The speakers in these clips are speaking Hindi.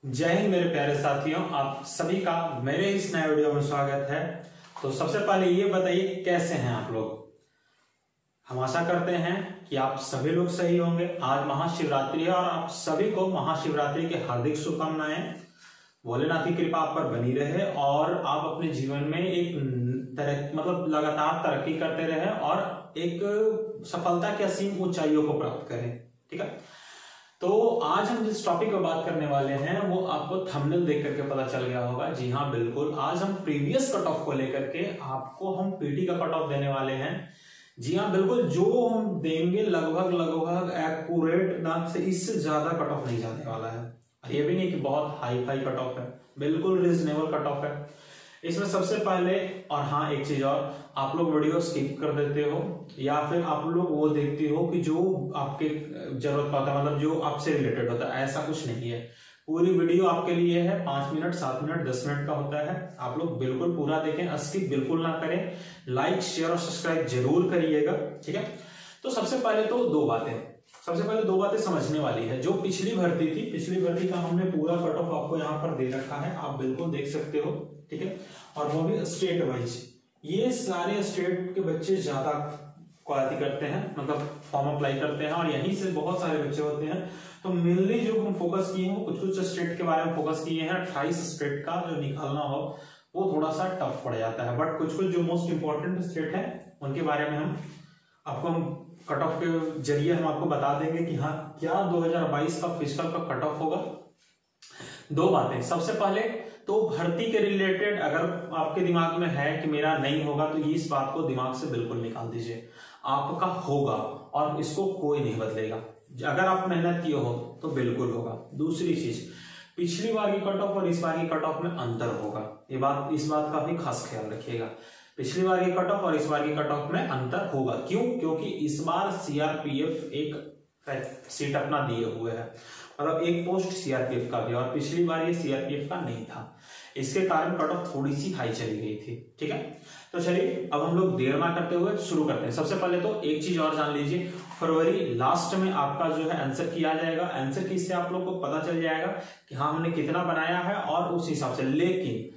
जय हिंद मेरे प्यारे साथियों, आप सभी का मेरे इस नए वीडियो में स्वागत है। तो सबसे पहले ये बताइए कैसे हैं आप लोग। हम आशा करते हैं कि आप सभी लोग सही होंगे। आज महाशिवरात्रि है और आप सभी को महाशिवरात्रि की हार्दिक शुभकामनाएं। भोलेनाथ की कृपा आप पर बनी रहे और आप अपने जीवन में एक लगातार तरक्की करते रहे और एक सफलता की असीम ऊंचाइयों को प्राप्त करें। ठीक है, तो आज हम जिस टॉपिक पर बात करने वाले हैं वो आपको थंबनेल देख करके पता चल गया होगा। जी हाँ, बिल्कुल। आज हम प्रीवियस कट ऑफ को लेकर के आपको हम पीटी का कट ऑफ देने वाले हैं। जी हाँ, बिल्कुल। जो हम देंगे लगभग एक्यूरेट ना से इससे ज्यादा कट ऑफ नहीं जाने वाला है। ये भी नहीं कि बहुत हाई फाई कट ऑफ है, बिल्कुल रीजनेबल कट ऑफ है। इसमें सबसे पहले और हाँ एक चीज और, आप लोग वीडियो स्किप कर देते हो या फिर आप लोग वो देखते हो कि जो आपके जरूरत पड़ता है, मतलब जो आपसे रिलेटेड होता है। ऐसा कुछ नहीं है, पूरी वीडियो आपके लिए है। 5 मिनट 7 मिनट 10 मिनट का होता है। आप लोग बिल्कुल पूरा देखें, स्किप बिल्कुल ना करें। लाइक शेयर और सब्सक्राइब जरूर करिएगा। ठीक है, तो सबसे पहले दो बातें समझने वाली है। जो पिछली भर्ती का हमने पूरा कट ऑफ आपको यहाँ पर दे रखा है, आप बिल्कुल देख सकते हो। ठीक है, और वो भी स्टेट वाइज। ये सारे स्टेट के बच्चे ज्यादा क्वालिटी करते हैं, मतलब फॉर्म अप्लाई करते हैं और यहीं से बहुत सारे बच्चे होते हैं। तो मेनली जो हम फोकस किए हैं कुछ स्टेट के बारे में फोकस किए हैं। 28 स्टेट का जो निकालना हो वो थोड़ा सा टफ पड़ जाता है, बट कुछ जो मोस्ट इंपॉर्टेंट स्टेट है उनके बारे में हम कट ऑफ के जरिए हम आपको बता देंगे कि हाँ क्या 2022 का फिजिकल का कट ऑफ होगा। दो बातें, सबसे पहले तो भर्ती के रिलेटेड अगर आपके दिमाग में है कि मेरा नहीं होगा तो ये इस बात को दिमाग से बिल्कुल निकाल दीजिए। आपका होगा और इसको कोई नहीं बदलेगा। अगर आप मेहनत किए हो तो बिल्कुल होगा। दूसरी चीज, पिछली बार की कट ऑफ और इस बार की कट ऑफ में अंतर होगा। इस बात का भी खास ख्याल रखिएगा। पिछली बार की कट ऑफ और इस बार की कट ऑफ में अंतर होगा। क्यों? क्योंकि इस बार सीआरपीएफ एक सीट अपना दिए हुए है, मतलब एक पोस्ट सीआरपीएफ का भी, और पिछली बार ये सीआरपीएफ का नहीं था। इसके कारण कट ऑफ थोड़ी सी हाई चली गई थी। ठीक है, तो चलिए अब हम लोग देर ना करते हुए शुरू करते हैं। सबसे पहले तो एक चीज और जान लीजिए, फरवरी लास्ट में आपका जो है आंसर की आ जाएगा। आंसर की से आप लोग को पता चल जाएगा कि हाँ हमने कितना बनाया है और उस हिसाब से। लेकिन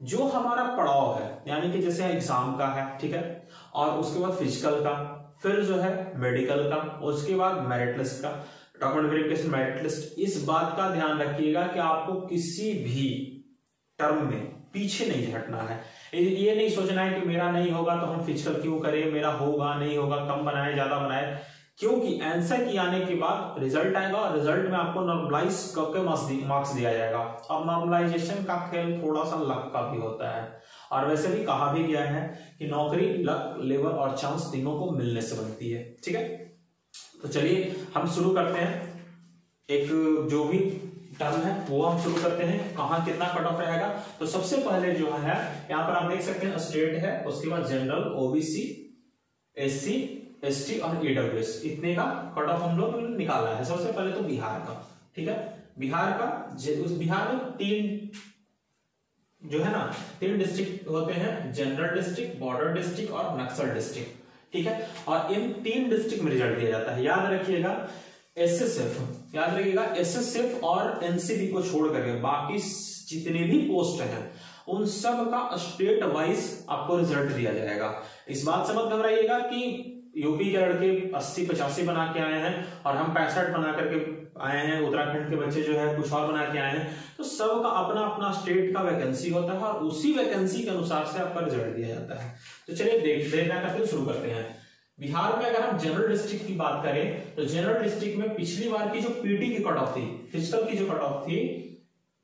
जो हमारा पड़ाव है, यानी कि जैसे एग्जाम का है, ठीक है, और उसके बाद फिजिकल का, फिर जो है मेडिकल का, उसके बाद मेरिट लिस्ट का, डॉक्यूमेंट वेरिफिकेशन, मेरिट लिस्ट। इस बात का ध्यान रखिएगा कि आपको किसी भी टर्म में पीछे नहीं हटना है। ये नहीं सोचना है कि मेरा नहीं होगा तो हम फिजिकल क्यों करें, मेरा होगा नहीं होगा, कम बनाए ज्यादा बनाए। क्योंकि आंसर की आने के बाद रिजल्ट आएगा और रिजल्ट में आपको नॉर्मलाइज करके मार्क्स दिया जाएगा। अब नॉर्मलाइजेशन का खेल थोड़ा सा लक का भी होता है, और वैसे भी कहा भी गया है कि नौकरी लक, लेबर और चांस तीनों को मिलने से बनती है। ठीक है, तो चलिए हम शुरू करते हैं। एक जो भी टर्म है वो हम शुरू करते हैं। कहाँ कितना कट ऑफ रहेगा, तो सबसे पहले जो है यहाँ पर आप देख सकते हैं स्टेट है, उसके बाद जनरल, ओबीसी, एससी, एसटी और ईडब्ल्यूएस, इतने का कट ऑफ हम लोग निकाला है। सबसे पहले तो बिहार का। ठीक है, बिहार में तीन डिस्ट्रिक्ट होते हैं, जनरल डिस्ट्रिक्ट, बॉर्डर डिस्ट्रिक्ट और नक्सल डिस्ट्रिक्ट। ठीक है, और इन 3 डिस्ट्रिक्ट में रिजल्ट दिया जाता है। याद रखिएगा एसएसएफ और एनसीबी को छोड़ करके बाकी जितने भी पोस्ट हैं उन सब का स्टेट वाइज आपको रिजल्ट दिया जाएगा। इस बात से मत घबराइएगा कि यूपी के लड़के 80-85 बना के आए हैं और हम 65 बना करके आए हैं, उत्तराखंड के बच्चे जो है कुछ और बना के आए हैं। तो सबका अपना अपना स्टेट का वैकेंसी होता है और उसी वैकेंसी के अनुसार से आपका रिजल्ट दिया जाता है। तो चलिए देखना करते शुरू करते हैं। बिहार में अगर हम जनरल डिस्ट्रिक्ट की बात करें तो जनरल डिस्ट्रिक्ट में पिछली बार की जो पीटी की कट ऑफ थी, फिजिकल की जो कट ऑफ थी,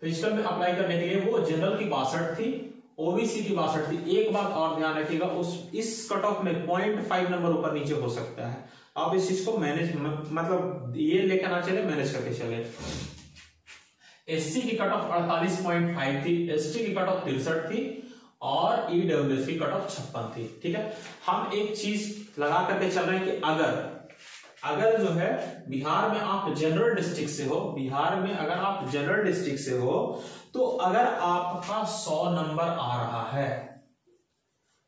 फिजिकल में अप्लाई करने के लिए वो जनरल की 62 थी, ओबीसी की 62 थी। एक बात और ध्यान रखिएगा, इस कट ऑफ में 0.5 नंबर ऊपर नीचे हो सकता है। आप इस चीज को मतलब ये लेकर ना चले, मैनेज करके चले। एससी की कट ऑफ 48.5 थी, एसटी की कट ऑफ 63 थी और ईडब्ल्यूएस की कट ऑफ 56 थी। ठीक है, हम एक चीज लगा करके चल रहे हैं कि अगर जो है बिहार में आप जनरल डिस्ट्रिक्ट से हो तो अगर आपका 100 नंबर आ रहा है,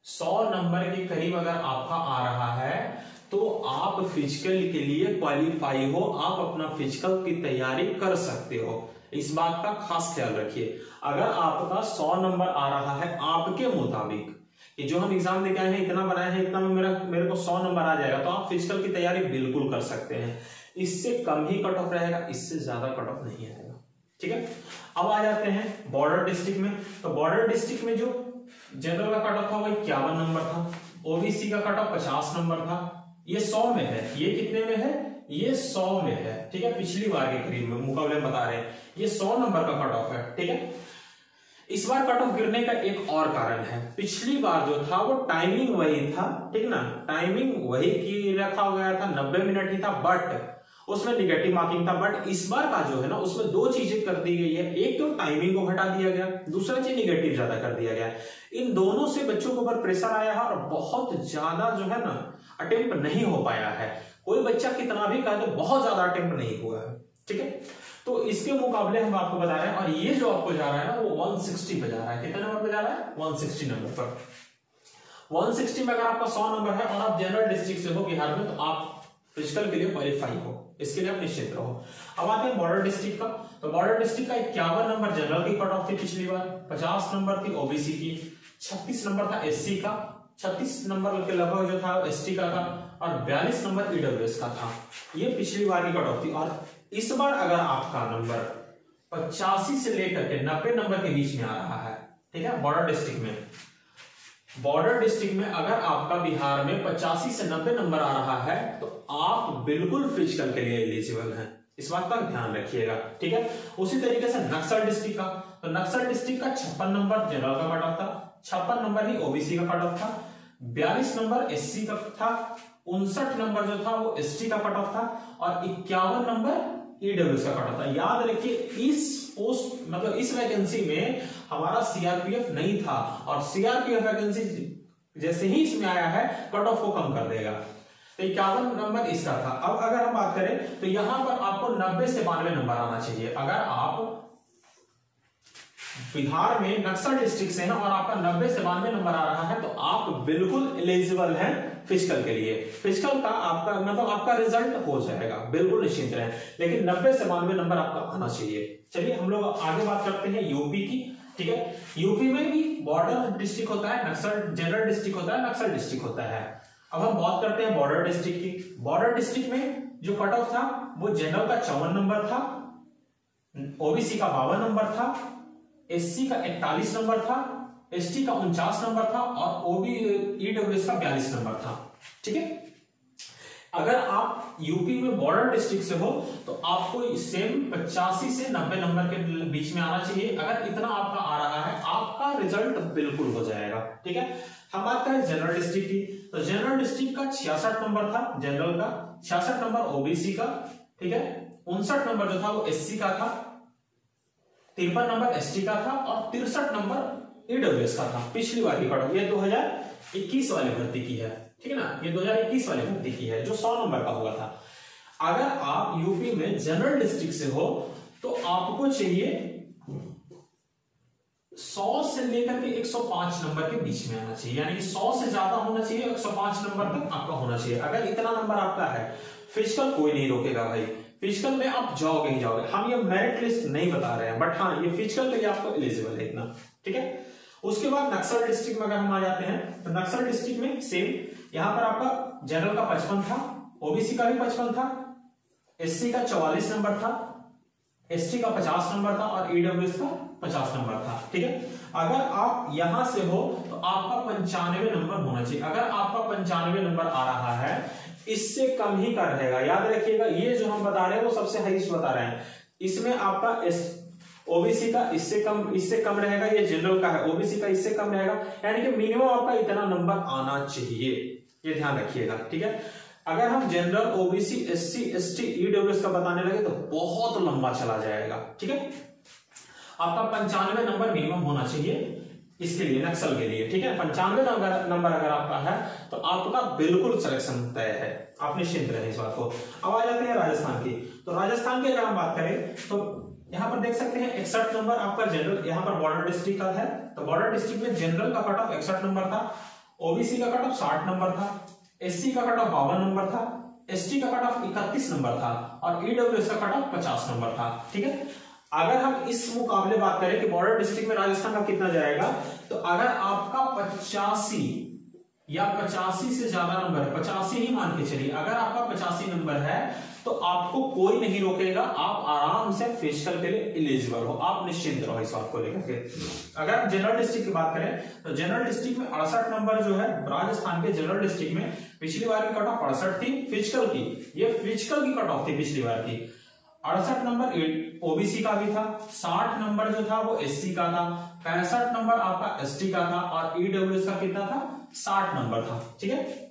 100 नंबर के करीब अगर आपका आ रहा है तो आप फिजिकल के लिए क्वालिफाई हो, आप अपना फिजिकल की तैयारी कर सकते हो। इस बात का खास ख्याल रखिए। अगर आपका 100 नंबर आ रहा है आपके मुताबिक कि जो हम एग्जाम देके आए हैं इतना बनाए हैं, इतना में मेरे को 100 नंबर आ जाएगा, तो आप फिजिकल की तैयारी बिल्कुल कर सकते हैं। इससे कम ही कट ऑफ रहेगा, इससे ज्यादा कट ऑफ नहीं आएगा। ठीक है, अब आ जाते हैं बॉर्डर डिस्ट्रिक्ट में। तो बॉर्डर डिस्ट्रिक्ट में जो जनरल का कट ऑफ था वो 51 नंबर था, ओबीसी का कट ऑफ 50 नंबर था। ये 100 में है, ये कितने में है, ये 100 में है। ठीक है, पिछली बार के करीब में मुकाबले बता रहे हैं, ये 100 नंबर का कट ऑफ है। ठीक है, इस बार कट ऑफ गिरने का एक और कारण है, पिछली बार जो था वो टाइमिंग वही था, ठीक ना, टाइमिंग वही की रखा गया था, 90 मिनट ही था, बट उसमें निगेटिव मार्किंग था। बट इस बार का जो है ना उसमें दो चीजें कर दी गई है, एक तो टाइमिंग को घटा दिया गया, दूसरा चीज निगेटिव ज्यादा कर दिया गया। इन दोनों से बच्चों के ऊपर प्रेशर आया है और बहुत ज्यादा जो है ना अटेम्प्ट नहीं हो पाया है। कोई बच्चा कितना भी कहे तो बहुत ज्यादा अटेम्प्ट नहीं हुआ है। ठीक है, तो इसके मुकाबले हम आपको बता रहे हैं, और ये जो आपको जा रहा है ना वो 160 पे जा रहा है। कितने नंबर पे जा रहा है, 160 नंबर पर। 160 में अगर आपका 100 नंबर है और आप जनरल डिस्ट्रिक्ट से हो बिहार में, तो आप फिजिकल के लिए क्वालिफाई हो, इसके लिए आप निश्चित रहो। अब आते हैं बॉर्डर डिस्ट्रिक्ट का। तो बॉर्डर डिस्ट्रिक्ट का 51 नंबर जनरल की कट ऑफ थी पिछली बार, 50 नंबर थी ओबीसी की, 36 नंबर था एससी का, 36 नंबर के लगभग जो था एसटी का था, और 42 नंबर ईडब्ल्यूएस का था। ये पिछली बार की कट ऑफ थी। और इस बार अगर आपका नंबर 85 से लेकर के 90 नंबर के बीच में आ रहा है, ठीक है, बॉर्डर डिस्ट्रिक्ट में, बॉर्डर डिस्ट्रिक्ट में अगर आपका बिहार में 85 से 90 नंबर आ रहा है तो आप बिल्कुल फिजिकल के लिए एलिजिबल हैं। इस बात का ध्यान रखिएगा। ठीक है, उसी तरीके से नक्सल डिस्ट्रिक्ट का, तो नक्सल डिस्ट्रिक्ट का 56 नंबर जनरल का कट ऑफ था, 56 नंबर ही ओबीसी का कट ऑफ था, 42 नंबर एससी का था, 59 नंबर जो था वो एसटी का कट ऑफ था, और 51 नंबर ईडब्ल्यूएस का कट ऑफ था। याद रखिए इस पोस्ट मतलब इस वैकेंसी में हमारा सीआरपीएफ नहीं था, और सीआरपीएफ वैकेंसी जैसे ही इसमें आया है कट ऑफ को कम कर देगा। तो 51 नंबर इसका था। अब अगर हम बात करें तो यहां पर आपको 90 से 92 नंबर आना चाहिए। अगर आप बिहार में नक्सल डिस्ट्रिक्ट से हैं और आपका 90 से 92 नंबर आ रहा है तो आप बिल्कुल एलिजिबल हैं फिजिकल के लिए। फिजिकल का आपका मतलब आपका रिजल्ट हो जाएगा, बिल्कुल निश्चिंत रहें, लेकिन 90 से 92 नंबर आपका आना चाहिए। चलिए हम लोग आगे बात करते हैं यूपी की। ठीक है, यूपी में भी बॉर्डर डिस्ट्रिक्ट होता है, नक्सल जनरल डिस्ट्रिक्ट होता है, नक्सल डिस्ट्रिक्ट होता है। अब हम बात करते हैं बॉर्डर डिस्ट्रिक्ट की। बॉर्डर डिस्ट्रिक्ट में जो कट ऑफ था वो जनरल का 54 नंबर था, ओबीसी का 52 नंबर था, एससी का 41 नंबर था, एसटी का 49 नंबर था, और ईडब्ल्यूएस का 42 नंबर था। ठीक है, अगर आप यूपी में बॉर्डर डिस्ट्रिक्ट से हो तो आपको सेम 85 से 90 नंबर के बीच में आना चाहिए। अगर इतना आपका आ रहा है आपका रिजल्ट बिल्कुल हो जाएगा। ठीक है, हम बात करें जनरल डिस्ट्रिक्ट की। तो जनरल डिस्ट्रिक्ट का 66 नंबर था जनरल का, 66 नंबर ओबीसी का, ठीक है, 59 नंबर जो था वो एससी का था, 53 नंबर एसटी का था, और 63 नंबर ईडब्ल्यूएस का था। पिछली बार की कट ऑफ ये 2021 वाले भर्ती की है। ठीक है ना, ये 2021 वाले भर्ती की है जो 100 नंबर का हुआ था। अगर आप यूपी में जनरल डिस्ट्रिक्ट से हो तो आपको चाहिए 100 से लेकर के 105 नंबर के बीच में आना चाहिए, यानी कि 100 से ज्यादा होना चाहिए, 105 नंबर तक आपका होना चाहिए। अगर इतना नंबर आपका है, फिजिकल कोई नहीं रोकेगा भाई, फिजिकल में आप जाओगे ही जाओगे। हम ये मेरिट लिस्ट नहीं बता रहे हैं, बट हाँ ये फिजिकल के लिए आपको एलिजिबल है इतना। ठीक है, उसके बाद नक्सल डिस्ट्रिक्ट में अगर हम आ जाते हैं तो नक्सल डिस्ट्रिक्ट में सेम, यहां पर आपका जनरल का 55 था, ओबीसी का भी 55 था, एससी का 44 नंबर था, एसटी का 50 नंबर था, और ईडब्ल्यूएस का 50 नंबर था। ठीक है, अगर आप यहां से हो तो आपका 95 नंबर होना चाहिए। अगर आपका 95 नंबर आ रहा है, इससे कम ही का रहेगा। याद रखिएगा ये जो हम बता रहे हैं वो सबसे हाईएस्ट बता रहे हैं। इसमें आपका ओबीसी का इससे कम रहेगा, ये जनरल का है, ओबीसी का इससे कम रहेगा, यानी कि मिनिमम आपका इतना नंबर आना चाहिए, ये ध्यान रखिएगा। ठीक है, अगर हम general, OBC, SC, ST, EWS का बताने लगे तो बहुत लंबा चला जाएगा। ठीक है, आपका 95 नंबर मिनिमम होना चाहिए इसके लिए, नक्सल के लिए। ठीक है, 95 नंबर अगर आपका है तो आपका बिल्कुल सिलेक्शन तय है, आप निश्चिंत रहे इस बात को। अब आ जाते हैं राजस्थान की। तो राजस्थान की अगर हम बात करें तो यहां पर देख सकते हैं 61 नंबर आपका जनरल, यहां पर बॉर्डर डिस्ट्रिक्ट का है। तो बॉर्डर डिस्ट्रिक्ट में जनरल का कट ऑफ 61 नंबर था, ओबीसी का कट ऑफ 60 नंबर था, एससी का कट ऑफ 52 नंबर था, एसटी का कट ऑफ 31 नंबर था, और ईडब्ल्यूएस का कट ऑफ 50 नंबर था। ठीक है, अगर हम इस मुकाबले बात करें कि बॉर्डर डिस्ट्रिक्ट में राजस्थान का कितना जाएगा, तो अगर आपका 85 या 85 से ज्यादा नंबर है, 85 ही मान के चलिए, अगर आपका 85 नंबर है तो आपको कोई नहीं रोकेगा, आप आराम से फिजिकल के लिए एलिजिबल हो, आप निश्चिंत रहो इस बात को लेकर के। अगर जनरल डिस्ट्रिक्ट की बात करें तो जनरल डिस्ट्रिक्ट में 68 नंबर जो है राजस्थान के जनरल डिस्ट्रिक्ट में, पिछली बार की कट ऑफ 68 थी फिजिकल की, ये फिजिकल की कट ऑफ थी पिछली बार की। 68 नंबर ओबीसी का भी था, 60 नंबर जो था वो एससी का था, 65 नंबर आपका एसटी का था और ईडब्ल्यूएस का कितना था, 60 नंबर था। ठीक है,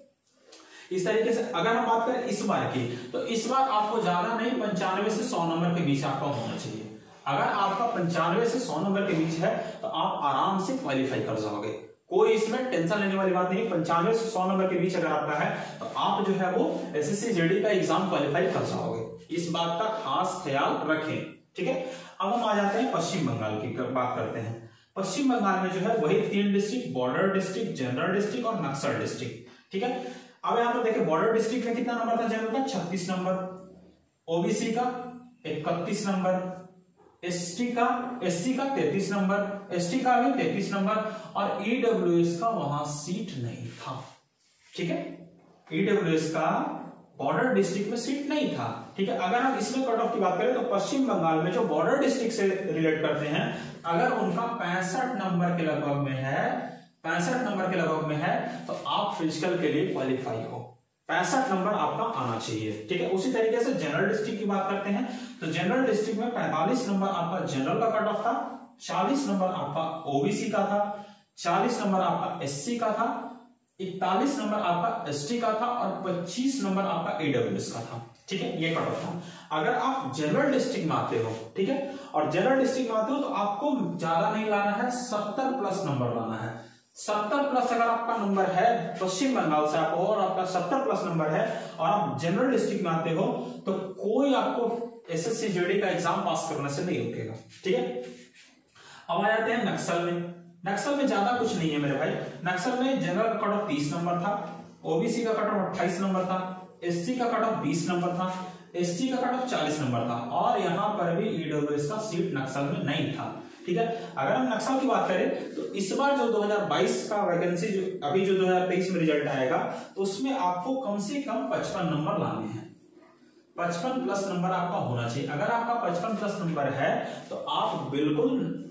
इस तरीके से अगर हम बात करें इस बार की, तो इस बार आपको ज्यादा नहीं 95 से 100 नंबर के बीच आपका होना चाहिए। अगर आपका 95 से 100 नंबर के बीच है तो आप आराम से क्वालिफाई कर जाओगे, कोई इसमें टेंशन लेने वाली बात नहीं। 95 से 100 नंबर के बीच अगर आपका है तो आप जो है वो एसएससी जेडी का एग्जाम क्वालिफाई कर जाओगे, इस बात का खास ख्याल रखें। ठीक है, अब हम आ जाते हैं पश्चिम बंगाल की बात करते हैं। पश्चिम बंगाल में जो है वही 3 district, border district, general district और नक्सल डिस्ट्रिक्ट। ठीक है, अब यहां पर देखिए बॉर्डर डिस्ट्रिक्ट में कितना नंबर था जनरल का, 36 नंबर, ओबीसी का 31 नंबर, एससी का 33 नंबर, एसटी का भी 33 नंबर और ईडब्ल्यूएस का वहां सीट नहीं था। ठीक है, ईडब्ल्यूएस का बॉर्डर डिस्ट्रिक्ट में सीट नहीं था। ठीक है, अगर हम इसमें कट ऑफ की बात करें तो पश्चिम बंगाल में जो बॉर्डर डिस्ट्रिक्ट से रिलेट करते हैं, अगर उनका 65 नंबर के लगभग में है, 65 नंबर के लगभग में है तो आप फिजिकल के लिए क्वालिफाई हो, 65 नंबर आपका आना चाहिए। ठीक है, उसी तरीके से जनरल डिस्ट्रिक्ट की बात करते हैं तो जनरल डिस्ट्रिक्ट में 45 नंबर आपका जनरल का कट ऑफ था, 40 नंबर आपका ओबीसी का था, 40 नंबर आपका एससी का था, 41 नंबर आपका एसटी का था और 25 नंबर आपका ईडब्ल्यूएस का था। ठीक है, ये कट ऑफ था। अगर आप जनरल डिस्ट्रिक्ट में आते हो, ठीक है, और जनरल डिस्ट्रिक्ट में आते हो तो आपको ज्यादा नहीं लाना है, 70 प्लस नंबर लाना है। 70 प्लस अगर आपका नंबर है पश्चिम बंगाल से आप हो और आपका 70 प्लस नंबर है और आप जनरल डिस्ट्रिक्ट में आते हो तो कोई आपको एसएससी जेडी का एग्जाम पास करने से नहीं रोकेगा। ठीक है, अब आ जाते हैं नक्सल में। नक्सल में ज्यादा कुछ नहीं है मेरे भाई। नक्सल में जनरल का कट ऑफ 30 नंबर था, ओबीसी का कट ऑफ 28 नंबर था, एससी का कट ऑफ 20 नंबर था, एसटी का कट ऑफ 40 नंबर था और यहां पर भी ईडब्ल्यूएस का सीट नक्सल में नहीं था। ठीक है, अगर हम नक्सल की बात करें तो इस बार जो 2022 का वैकेंसी जो अभी जो 2023 में रिजल्ट आएगा तो उसमें आपको कम से कम 55 नंबर लाने हैं, 55 प्लस नंबर आपका होना चाहिए। अगर आपका 55 प्लस नंबर है तो आप बिल्कुल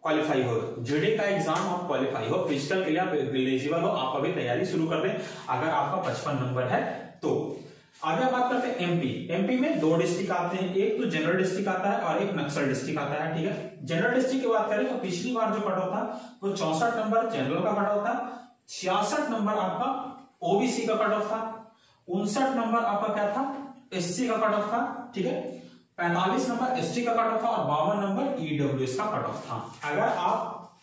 क्वालिफाई हो, जेडी का एग्जाम आप क्वालिफाई हो, फिजिकल के लिए आप एलिजिबल हो, आप अभी तैयारी शुरू कर दें अगर आपका 55 नंबर है तो। आगे बात करते हैं एमपी। एमपी में 2 डिस्ट्रिक्ट आते हैं, एक तो जनरल डिस्ट्रिक्ट आता है और एक नक्सल डिस्ट्रिक्ट आता है। ठीक है, जनरल डिस्ट्रिक्ट की बात करें तो पिछली बार जो कट ऑफ था वो 64 नंबर जनरल का कट ऑफ था, 66 नंबर आपका ओबीसी का कट ऑफ था, 59 नंबर आपका क्या था, एससी का कट ऑफ था। ठीक है, 45 नंबर एसटी का कट ऑफ था और 52 नंबर ईडब्ल्यूएस का कट ऑफ था। अगर आप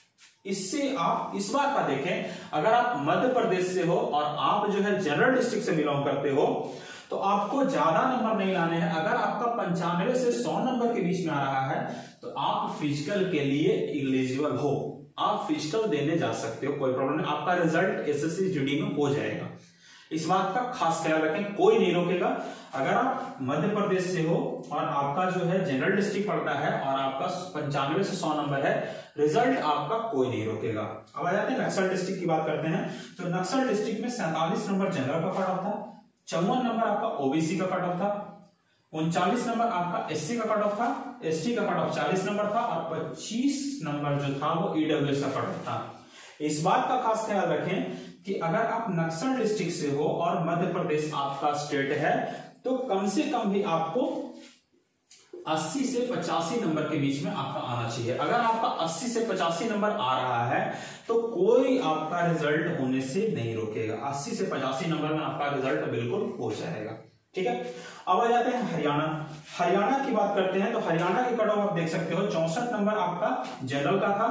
इससे आप इस बार का देखें, अगर आप मध्य प्रदेश से हो और आप जो है जनरल डिस्ट्रिक्ट से बिलोंग करते हो तो आपको ज्यादा नंबर नहीं लाने हैं। अगर आपका 95 से 100 नंबर के बीच में आ रहा है तो आप फिजिकल के लिए एलिजिबल हो, आप फिजिकल देने जा सकते हो, कोई प्रॉब्लम नहीं, आपका रिजल्ट एसएससी जीडी में हो जाएगा। इस बात का खास ख्याल रखें, कोई नहीं रोकेगा। अगर आप मध्य प्रदेश से हो और आपका जो है जनरल डिस्ट्रिक्ट पड़ता है और आपका 95 से 100 नंबर है, रिजल्ट आपका कोई नहीं रोकेगा। अब आ जाते हैं नक्सल डिस्ट्रिक्ट की बात करते हैं तो नक्सल डिस्ट्रिक्ट में 47 नंबर जनरल का कट ऑफ था, 54 नंबर आपका ओबीसी का कट ऑफ था, 39 नंबर आपका एससी का कट ऑफ था, एसटी का कट ऑफ 40 नंबर था और 25 नंबर जो था वो ईडब्ल्यूएस का कट ऑफ था। इस बात का खास ख्याल रखें कि अगर आप नक्सल डिस्ट्रिक्ट से हो और मध्य प्रदेश आपका स्टेट है तो कम से कम भी आपको 80 से 85 नंबर के बीच में आपका आना चाहिए। अगर आपका 80 से 85 नंबर आ रहा है तो कोई आपका रिजल्ट होने से नहीं रोकेगा, 80 से 85 नंबर में आपका रिजल्ट बिल्कुल हो जाएगा। ठीक है, अब आ जाते हैं हरियाणा। हरियाणा की बात करते हैं तो हरियाणा की कट ऑफ आप देख सकते हो, 64 नंबर आपका जनरल का था,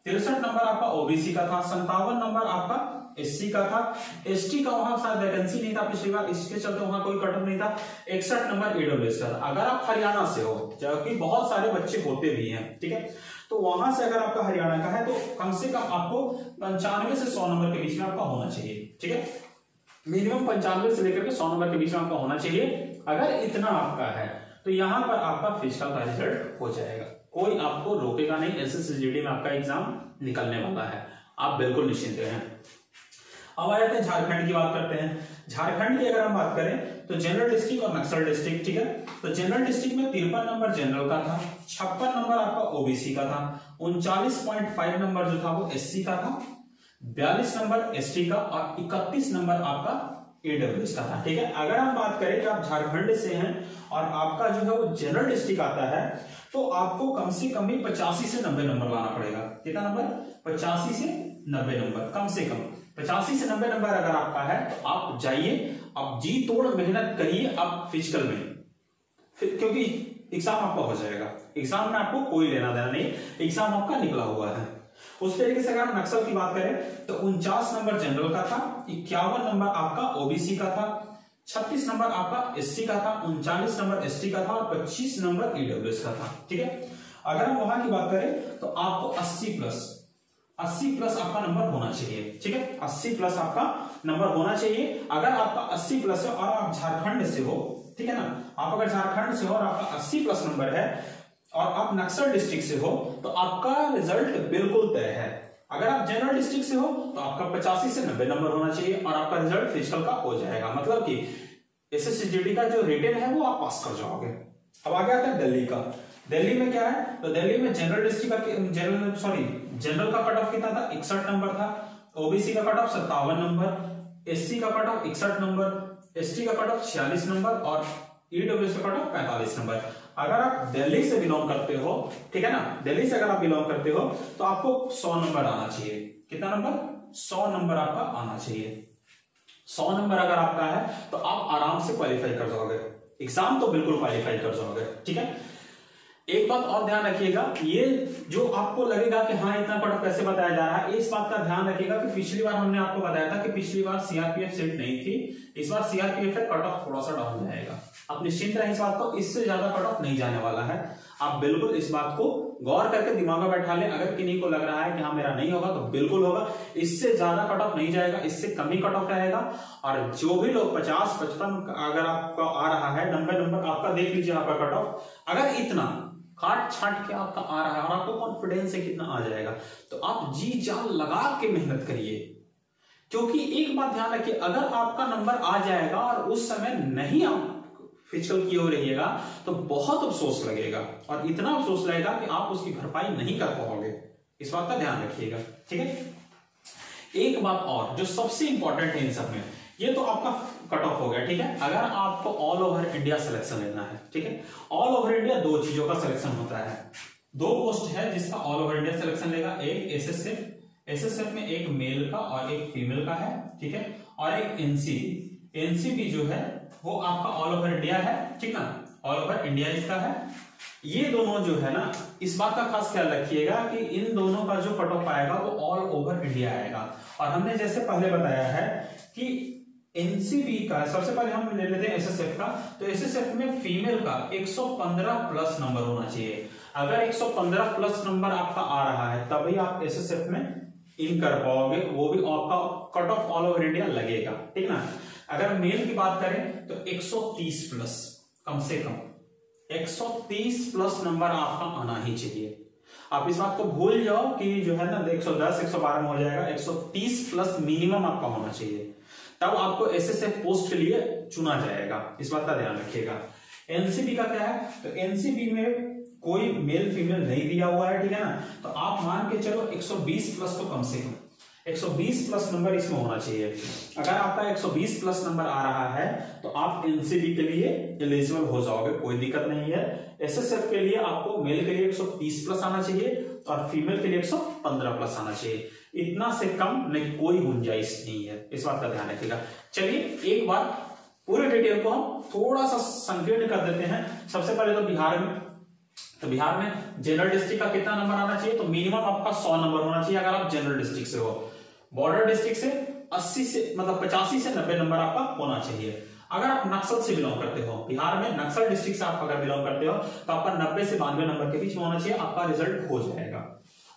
63 नंबर आपका ओबीसी का था, 57 नंबर आपका एससी का था, एसटी का वहां शायद वैकेंसी नहीं था पिछली बार, इसके चलते वहां कोई कट ऑफ नहीं था, 61 नंबर ईडब्ल्यूएस का था। अगर आप हरियाणा से हो, जबकि बहुत सारे बच्चे होते भी हैं, ठीक है, तो वहां से अगर आपका हरियाणा का है तो कम से कम आपको 95 से 100 नंबर के बीच में आपका होना चाहिए। ठीक है, मिनिमम 95 से लेकर के 100 नंबर के बीच में आपका होना चाहिए। अगर इतना आपका है तो यहां पर आपका फिजिकल का रिजल्ट हो जाएगा, कोई आपको रोकेगा नहीं। एसएससीजीडी में आपका एग्जाम निकलने वाला है, आप बिल्कुल निश्चिंत रहें। अब आ जाते हैं झारखंड की बात करते हैं। झारखंड की अगर हम बात करें तो जनरल डिस्ट्रिक्ट और नक्सल डिस्ट्रिक्ट, ठीक है। तो जनरल डिस्ट्रिक्ट में 53 नंबर जनरल का था, 56 नंबर आपका ओबीसी का था, 39.5 नंबर जो था वो एससी का था, 42 नंबर एसटी का और 31 नंबर आपका ईडब्ल्यूएस का था, ठीक है। अगर हम बात करें कि आप झारखंड से हैं और आपका जो है वो जनरल डिस्ट्रिक्ट आता है, तो आपको कम से कम ही 85 से 90 नंबर लाना पड़ेगा। कितना नंबर? 85 से 90 नंबर, कम से कम 85 से 90 नंबर अगर आपका है तो आप जाइए, आप जी तोड़ मेहनत करिए आप फिजिकल में, क्योंकि एग्जाम आपका हो जाएगा। एग्जाम में आपको कोई लेना देना नहीं, एग्जाम आपका निकला हुआ है। उस तरीके से अगर नक्सल की बात करें तो 49 नंबर जनरल का था, 51 नंबर आपका ओबीसी का था, 36 नंबर आपका एससी का था, 39 नंबर एसटी का था और 25 नंबर ईडब्ल्यूएस का था, ठीक है। अगर हम वहां की बात करें तो आपको 80 प्लस आपका नंबर होना चाहिए, ठीक है। 80 प्लस आपका नंबर होना चाहिए। अगर आपका 80 प्लस है और आप झारखंड से हो, ठीक है ना, आप अगर झारखंड से हो और आपका 80 प्लस नंबर है और आप नक्सल डिस्ट्रिक्ट से हो तो आपका रिजल्ट बिल्कुल तय है। अगर आप जनरल डिस्ट्रिक्ट से हो तो आपका 85 से 90 नंबर होना चाहिए और आपका रिजल्ट फिजिकल का हो जाएगा, मतलब कि एसएससीजीडी का जो रिटन है वो आप पास कर जाओगे। अब आगे आता है दिल्ली का। दिल्ली में क्या है, तो दिल्ली में जनरल डिस्ट्रिक्ट का जनरल का कट ऑफ कितना था? 61 नंबर था, ओबीसी का कट ऑफ 57 नंबर, एससी का कट ऑफ 61 नंबर, एसटी का कट ऑफ 46 नंबर और ईडब्ल्यूएस का कट ऑफ 45 नंबर। अगर आप दिल्ली से बिलोंग करते हो, ठीक है ना, दिल्ली से अगर आप बिलोंग करते हो तो आपको 100 नंबर आना चाहिए। कितना नंबर? 100 नंबर आपका आना चाहिए। 100 नंबर अगर आपका है तो आप आराम से क्वालिफाई कर जाओगे, एग्जाम तो बिल्कुल क्वालिफाई कर जाओगे, ठीक है। एक बात और ध्यान रखिएगा, ये जो आपको लगेगा कि हाँ इतना कट ऑफ कैसे बताया जा रहा है, इस बात का ध्यान रखिएगा कि पिछली बार हमने आपको बताया था कि पिछली बार सीआरपीएफ सेट नहीं थी, इस बार सीआरपीएफ है, कट ऑफ थोड़ा सा डाउन जाएगा। आप निश्चिंत रहें इस बात को, इससे ज्यादा कट ऑफ नहीं जाने वाला है। आप बिल्कुल इस बात को गौर करके दिमाग में बैठा लें। अगर किन्हीं को लग रहा है कि हाँ मेरा नहीं होगा, तो बिल्कुल होगा, इससे ज्यादा कट ऑफ नहीं जाएगा, इससे कम ही कट ऑफ रहेगा। और जो भी लोग 50, 55 अगर आपका आ रहा है 90 नंबर, आपका देख लीजिए आपका कट ऑफ, अगर इतना काट छाट के आपका आ रहा है और आपको कॉन्फिडेंस है कितना आ जाएगा, तो आप जी जान लगा के मेहनत करिए। क्योंकि एक बात ध्यान रखिए, अगर आपका नंबर आ जाएगा और उस समय नहीं आप फिजिकल की हो रहिएगा तो बहुत अफसोस लगेगा, और इतना अफसोस लगेगा कि आप उसकी भरपाई नहीं कर पाओगे। इस बात का ध्यान रखिएगा, ठीक है। एक बात और जो सबसे इंपॉर्टेंट है इन सब में, ये तो आपका कट ऑफ हो गया, ठीक है। अगर आपको ऑल ओवर इंडिया सिलेक्शन लेना है, ठीक है, ऑल ओवर इंडिया दो चीजों का सिलेक्शन होता है, दो पोस्ट है जिसका ऑल ओवर इंडिया सिलेक्शन लेगा, एक एसएसएफ में एक मेल का और एक फीमेल का है, ठीक है, और एक एनसीबी जो है वो आपका ऑल ओवर इंडिया है, ठीक ना, ऑल ओवर इंडिया इसका है। ये दोनों जो है ना, इस बात का खास ख्याल रखिएगा कि इन दोनों का जो कट ऑफ आएगा वो ऑल ओवर इंडिया आएगा। और हमने जैसे पहले बताया है कि एनसीबी का सबसे पहले हम ले लेते हैं एसएसएफ का, तो एसएसएफ में फीमेल का 115 प्लस नंबर होना चाहिए। अगर 115 प्लस नंबर आपका आ रहा है तभी आप एसएसएफ में इन कर पाओगे, वो भी आपका cut off all over India लगेगा, ठीक ना। अगर मेल की बात करें तो 130 प्लस, कम से कम 130 प्लस नंबर आपका आना ही चाहिए। आप इस बात को भूल जाओ कि जो है ना 110, 112 में हो जाएगा, 130 प्लस मिनिमम आपका होना चाहिए, तब आपको एसएसएफ पोस्ट के लिए चुना जाएगा। इस बात का ध्यान रखिएगा। एनसीबी का क्या है, तो एनसीबी में कोई मेल फीमेल नहीं दिया हुआ है, ठीक है ना, तो आप मान के चलो 120 प्लस तो कम से कम 120 प्लस नंबर इसमें होना चाहिए। अगर आपका 120 प्लस नंबर आ रहा है तो आप एनसीबी के लिए एलिजिबल हो जाओगे, कोई दिक्कत नहीं है। एसएसएफ के लिए आपको मेल के लिए 130 प्लस आना चाहिए और फीमेल के लिए 115 प्लस आना चाहिए, इतना से कम नहीं कोई गुंजाइश नहीं है, इस बात का ध्यान रखिएगा। चलिए एक बार पूरे डिटेल को हम थोड़ा सा संकीर्ण कर देते हैं। सबसे पहले तो बिहार में जनरल डिस्ट्रिक्ट का कितना नंबर आना चाहिए, तो मिनिमम आपका 100 नंबर होना चाहिए अगर आप जनरल डिस्ट्रिक्ट से हो। बॉर्डर डिस्ट्रिक्ट से 80 से मतलब 85 से 90 नंबर आपका होना चाहिए। अगर आप नक्सल से बिलोंग करते हो, बिहार में नक्सल डिस्ट्रिक्ट से आप अगर बिलोंग करते हो तो आपका 90 से 92 नंबर के बीच में होना चाहिए, आपका रिजल्ट हो जाएगा।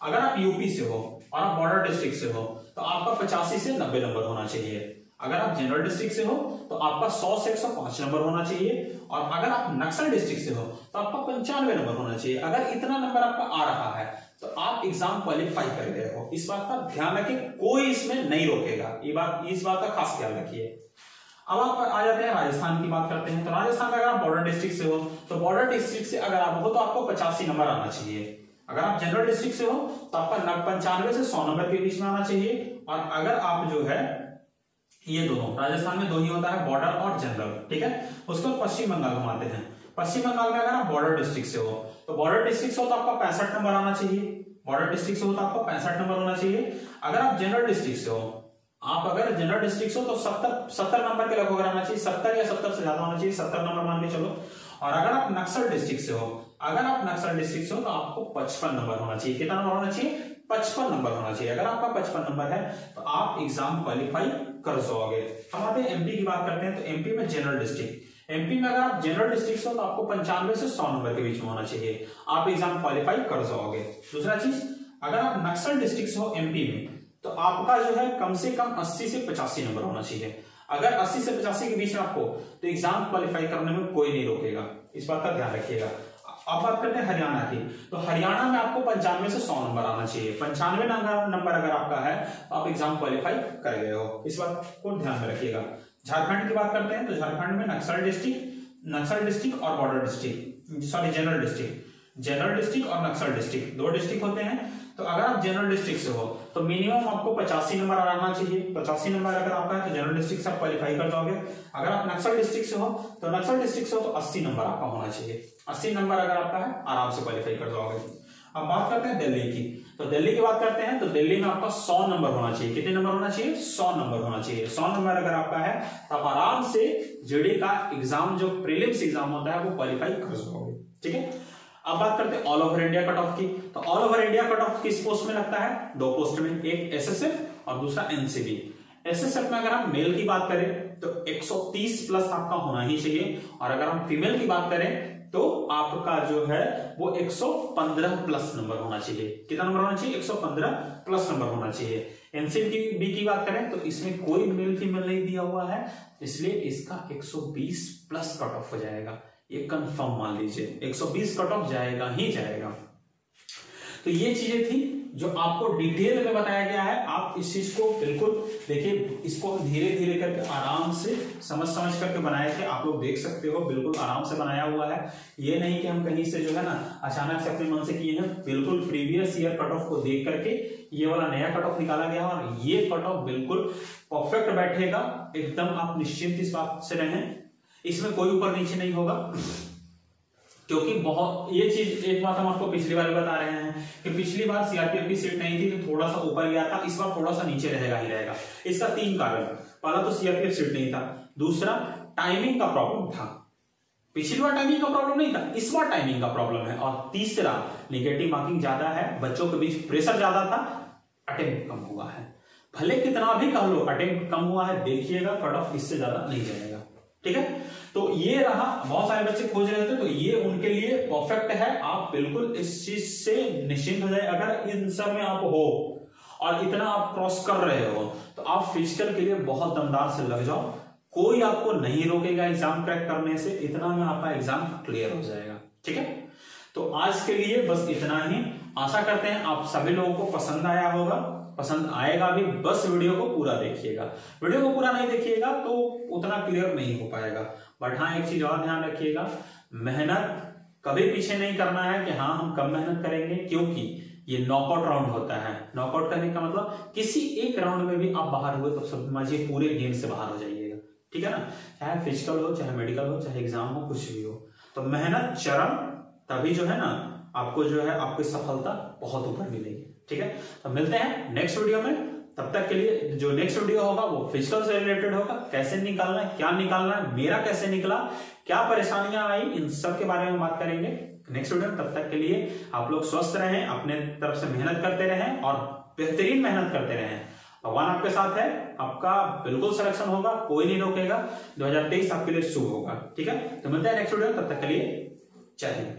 अगर आप यूपी से हो और आप बॉर्डर डिस्ट्रिक्ट से हो तो आपका 85 से 90 नंबर होना चाहिए। अगर आप जनरल डिस्ट्रिक्ट से हो तो आपका 100 से 105 नंबर होना चाहिए, और अगर आप नक्सल डिस्ट्रिक्ट से हो तो आपका 95 नंबर होना चाहिए। अगर इतना नंबर आपका आ रहा है तो आप एग्जाम क्वालिफाई कर गए हो। इस बात का ध्यान रखिए, कोई इसमें नहीं रोकेगा, इस बात का खास ख्याल रखिए। अब आप आ जाते हैं राजस्थान की बात करते हैं। तो राजस्थान में अगर आप बॉर्डर डिस्ट्रिक्ट से हो तो बॉर्डर डिस्ट्रिक्ट से अगर आप हो तो आपको 85 नंबर आना चाहिए। अगर आप जनरल डिस्ट्रिक्ट से हो तो आपका 95 से 100 नंबर के बीच में आना चाहिए। और अगर आप जो है ये दोनों, राजस्थान में दो ही होता है, बॉर्डर और जनरल, ठीक है। उसको पश्चिम बंगाल घुमाते हैं। पश्चिम बंगाल में अगर आप बॉर्डर डिस्ट्रिक्ट से हो तो बॉर्डर डिस्ट्रिक्ट से हो तो आपका 65 नंबर आना चाहिए। बॉर्डर डिस्ट्रिक्ट से हो तो आपको 65 नंबर होना चाहिए। अगर आप जनरल डिस्ट्रिक्ट से हो, आप अगर जनरल डिस्ट्रिक्ट से हो तो 70 नंबर के लगभग आना चाहिए, 70 या 70 से ज्यादा होना चाहिए, 70 नंबर मान के चलो। और अगर आप नक्सल डिस्ट्रिक्ट से हो, तो आपको 55 नंबर होना चाहिए। कितना नंबर होना चाहिए? 55 नंबर होना चाहिए। अगर आपका 55 नंबर है तो आप एग्जाम क्वालिफाई कर जाओगे। हम आते हैं एमपी की बात करते हैं। तो एमपी में जनरल डिस्ट्रिक्ट, एमपी में अगर आप जनरल डिस्ट्रिक्ट से हो तो आपको 95 से 100 नंबर के बीच में होना चाहिए, आप एग्जाम क्वालिफाई कर जाओगे। दूसरा चीज, अगर आप नक्सल डिस्ट्रिक्ट से हो एमपी में तो आपका जो है कम से कम 80 से 85 नंबर होना चाहिए। अगर 80 से 85 के बीच में आपको, तो एग्जाम क्वालिफाई करने में कोई नहीं रोकेगा, इस बात का ध्यान रखिएगा। अब बात करते हैं हरियाणा की। तो हरियाणा में आपको 95 से 100 नंबर आना चाहिए। 95 नंबर अगर आपका है तो आप एग्जाम क्वालिफाई कर गए हो, इस बात को ध्यान में रखिएगा। झारखंड की बात करते हैं। तो झारखंड में नक्सल डिस्ट्रिक्ट और border district, sorry general district और नक्सल डिस्ट्रिक्ट, दो डिस्ट्रिक्ट होते हैं। तो अगर आप जनरल डिस्ट्रिक्ट से हो तो मिनिमम आपको 85 नंबर आना चाहिए। 85 नंबर अगर आपका है तो जनरल डिस्ट्रिक्ट से आप क्वालिफाई कर जाओगे। अगर आप नक्सल डिस्ट्रिक्ट से हो तो 80 नंबर आपका होना चाहिए। 80 नंबर अगर आपका है आराम से क्वालिफाई कर जाओगे। अब बात करते हैं दिल्ली की। तो दिल्ली की बात करते हैं। तो दिल्ली में आपका 100 नंबर होना चाहिए। कितने नंबर होना चाहिए? 100 नंबर होना चाहिए। 100 नंबर अगर आपका है तो आप आराम से जेडी का एग्जाम, जो प्रीलिम्स एग्जाम होता है, वो क्वालिफाई कर जाओगे, ठीक है। अब बात करते हैं all over India cut off की। तो all over India cut off किस पोस्ट में लगता है? दो पोस्ट में, एक एसएसएफ और दूसरा एनसीबी। एसएसएफ में अगर हम मेल की बात करें तो 130 प्लस आपका होना ही चाहिए, और अगर हम फीमेल की बात करें तो आपका जो है वो 115 प्लस नंबर होना चाहिए। कितना नंबर होना चाहिए? 115 प्लस नंबर होना चाहिए। एनसीबी की बात करें तो इसमें कोई मेल फीमेल नहीं दिया हुआ है, इसलिए इसका 120 प्लस कट ऑफ हो जाएगा, ये कंफर्म मान लीजिए। 120 कट ऑफ जाएगा ही जाएगा। तो ये चीजें थी जो आपको डिटेल में बताया गया है। आप इस चीज को बिल्कुल देखिए, इसको धीरे धीरे करके आराम से समझ करके बनाए थे। आप लोग देख सकते हो, बिल्कुल आराम से बनाया हुआ है। ये नहीं कि हम कहीं से जो है ना अचानक से अपने मन से किए हैं। बिल्कुल प्रीवियस ईयर कट ऑफ को देख करके ये वाला नया कट ऑफ निकाला गया, और ये कट ऑफ बिल्कुल परफेक्ट बैठेगा एकदम। आप निश्चिंत इस बात से रहें, इसमें कोई ऊपर नीचे नहीं होगा। क्योंकि बहुत ये चीज, एक बात हम आपको पिछली बार बता रहे हैं कि पिछली बार सीआरपीएफ की सीट नहीं थी तो थोड़ा सा ऊपर गया था, इस बार थोड़ा सा नीचे रहेगा ही रहेगा। इसका 3 कारण। पहला तो सीआरपीएफ सीट नहीं था, दूसरा टाइमिंग का प्रॉब्लम था। पिछली बार टाइमिंग का प्रॉब्लम नहीं था, इस बार टाइमिंग का प्रॉब्लम है, और तीसरा नेगेटिव मार्किंग ज्यादा है, बच्चों के बीच प्रेशर ज्यादा था, अटेम्प्ट कम हुआ है। भले कितना भी कह लो अटेम्प्ट कम हुआ है, देखिएगा कट ऑफ इससे ज्यादा नहीं जाएगा, ठीक है। तो ये रहा, बहुत सारे बच्चे खोज रहे थे तो ये उनके लिए परफेक्ट है। आप बिल्कुल इस चीज से निश्चिंत हो जाए। अगर इन सब में आप हो और इतना आप क्रॉस कर रहे हो तो आप फिजिकल के लिए बहुत दमदार से लग जाओ, कोई आपको नहीं रोकेगा एग्जाम क्रैक करने से। इतना में आपका एग्जाम क्लियर हो जाएगा, ठीक है। तो आज के लिए बस इतना ही। आशा करते हैं आप सभी लोगों को पसंद आया होगा, पसंद आएगा भी। बस वीडियो को पूरा देखिएगा, वीडियो को पूरा नहीं देखिएगा तो उतना क्लियर नहीं हो पाएगा। बट हाँ, एक चीज और ध्यान रखिएगा, मेहनत कभी पीछे नहीं करना है कि हाँ हम कम मेहनत करेंगे, क्योंकि ये नॉकआउट राउंड होता है। नॉकआउट करने का मतलब किसी एक राउंड में भी आप बाहर हुए तो समझिए पूरे गेम से बाहर हो जाइएगा, ठीक है ना। चाहे फिजिकल हो, चाहे मेडिकल हो, चाहे एग्जाम हो, कुछ भी हो। तो मेहनत चरम, तभी जो है ना आपको जो है आपकी सफलता बहुत ऊपर मिलेगी, ठीक है। तो मिलते हैं नेक्स्ट वीडियो में। तब तक के लिए जो नेक्स्ट वीडियो होगा वो फिजिकल से रिलेटेड होगा। कैसे निकालना है, क्या निकालना है, मेरा कैसे निकला, क्या परेशानियां आई, इन सब के बारे में बात करेंगे नेक्स्ट वीडियो में। तब तक के लिए आप लोग स्वस्थ रहें, अपने तरफ से मेहनत करते रहें और बेहतरीन मेहनत करते रहें। भगवान आपके साथ है, आपका बिल्कुल सिलेक्शन होगा, कोई नहीं रोकेगा। 2023 आपके लिए शुभ होगा, ठीक है। तो मिलते हैं नेक्स्ट वीडियो, तब तक के लिए जय हिंद।